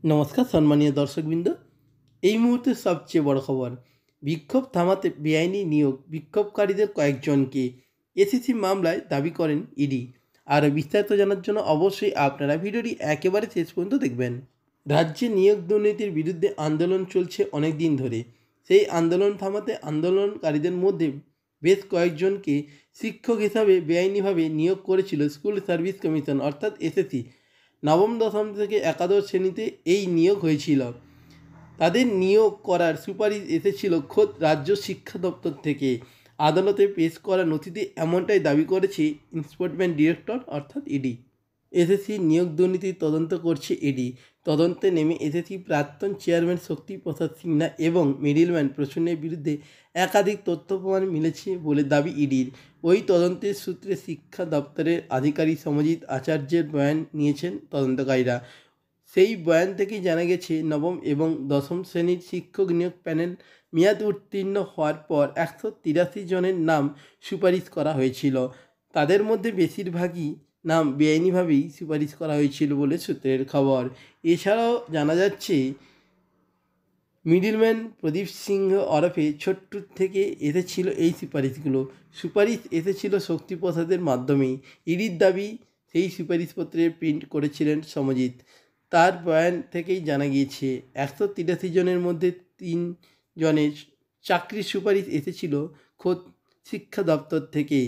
নমস্কার সম্মানীয় দর্শকবৃন্দ। এই মুহূর্তে সবচেয়ে বড় খবর, বিক্ষোভ থামাতে বেআইনি নিয়োগ বিক্ষোভকারীদের কয়েকজনকে এসিসি মামলায় দাবি করেন ইডি। আরও বিস্তারিত জানার জন্য অবশ্যই আপনারা ভিডিওটি একেবারে শেষ পর্যন্ত দেখবেন। রাজ্যে নিয়োগ দুর্নীতির বিরুদ্ধে আন্দোলন চলছে অনেক দিন ধরে। সেই আন্দোলন থামাতে আন্দোলনকারীদের মধ্যে বেশ কয়েকজনকে শিক্ষক হিসাবে বেআইনিভাবে নিয়োগ করেছিল স্কুল সার্ভিস কমিশন অর্থাৎ এসএসসি। নবম দশম থেকে একাদশ শ্রেণীতে এই নিয়োগ হয়েছিল। তাদের নিয়োগ করার সুপারিশ এসেছিল খোদ রাজ্য শিক্ষা দপ্তর থেকে। আদালতে পেশ করা নথিতে এমনটাই দাবি করেছে এনফোর্সমেন্ট ডিরেক্টর অর্থাৎ ইডি। এসএসসি নিয়োগ দুর্নীতির তদন্ত করছে ইডি। তদন্তে নেমে এসএসসি প্রাক্তন চেয়ারম্যান শক্তি প্রসাদ সিনহা এবং মিডিলম্যান প্রসূনের বিরুদ্ধে একাধিক তথ্য প্রমাণ মিলেছে বলে দাবি ইডির। ওই তদন্তের সূত্রে শিক্ষা দপ্তরের আধিকারিক সমজিৎ আচার্যের বয়ান নিয়েছেন তদন্তকারীরা। সেই বয়ান থেকেই জানা গেছে, নবম এবং দশম শ্রেণীর শিক্ষক নিয়োগ প্যানেল মেয়াদ উত্তীর্ণ হওয়ার পর 183 জনের নাম সুপারিশ করা হয়েছিল। তাদের মধ্যে বেশিরভাগই নাম বেআইনিভাবেই সুপারিশ করা হয়েছিল বলে সূত্রের খবর। এছাড়াও জানা যাচ্ছে, মিডিলম্যান প্রদীপ সিংহ ওরফে ছোট্টু থেকে এসেছিল এই সুপারিশ এসেছিল শক্তিপ্রসাদের মাধ্যমেই। ইডির দাবি, সেই সুপারিশপত্রে প্রিন্ট করেছিলেন সমজিৎ। তার বয়ান থেকেই জানা গিয়েছে 183 জনের মধ্যে 3 জনের চাকরির সুপারিশ এসেছিল খোদ শিক্ষা দপ্তর থেকে।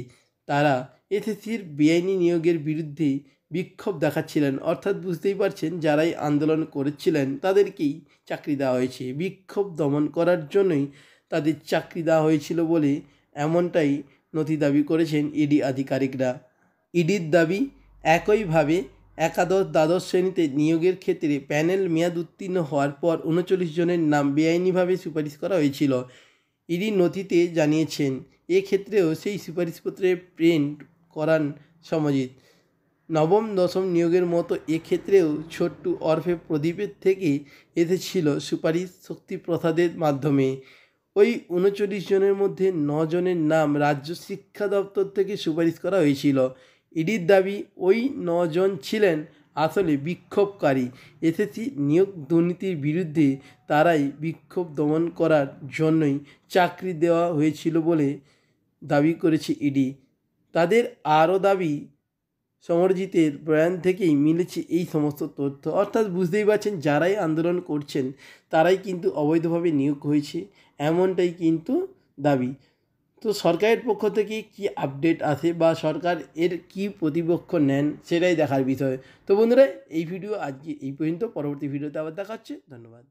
তারা এসএসসির বেআইনি নিয়োগের বিরুদ্ধে বিক্ষোভ দেখাচ্ছিলেন, অর্থাৎ বুঝতেই পারছেন যারাই আন্দোলন করেছিলেন তাদেরকেই চাকরি দেওয়া হয়েছে। বিক্ষোভ দমন করার জন্যই তাদের চাকরি দেওয়া হয়েছিল বলে এমনটাই নথি দাবি করেছেন ইডি আধিকারিকরা। ইডির দাবি, একইভাবে একাদশ দ্বাদশ শ্রেণীতে নিয়োগের ক্ষেত্রে প্যানেল মেয়াদ উত্তীর্ণ হওয়ার পর 39 জনের নাম বেআইনিভাবে সুপারিশ করা হয়েছিল। ইডি নথিতে জানিয়েছেন, এক্ষেত্রেও সেই সুপারিশপত্রে প্রিন্ট করান সমজিৎ। নবম দশম নিয়োগের মতো এক্ষেত্রেও ছোট্টু ওরফে প্রদীপের থেকে এসেছিল সুপারিশ শক্তিপ্রসাদের মাধ্যমে। ওই 39 জনের মধ্যে 9 জনের নাম রাজ্য শিক্ষা দপ্তর থেকে সুপারিশ করা হয়েছিল। ইডির দাবি, ওই 9 জন ছিলেন আসলে বিক্ষোভকারী। এসএসসি নিয়োগ দুর্নীতির বিরুদ্ধে তারাই বিক্ষোভ দমন করার জন্যই চাকরি দেওয়া হয়েছিল বলে দাবি করেছে ইডি। তাদের আরও দাবি, সমরজিতের বয়ান থেকেই মিলেছে এই সমস্ত তথ্য। অর্থাৎ বুঝতেই পারছেন, যারাই আন্দোলন করছেন তারাই কিন্তু অবৈধভাবে নিয়োগ হয়েছে, এমনটাই কিন্তু দাবি। তো সরকারের পক্ষ থেকে কি আপডেট আসে বা সরকার এর কি প্রতিপক্ষ নেন সেটাই দেখার বিষয়। তো বন্ধুরা, এই ভিডিও আজকে এই পর্যন্ত। পরবর্তী ভিডিওতে আবার দেখা হচ্ছে। ধন্যবাদ।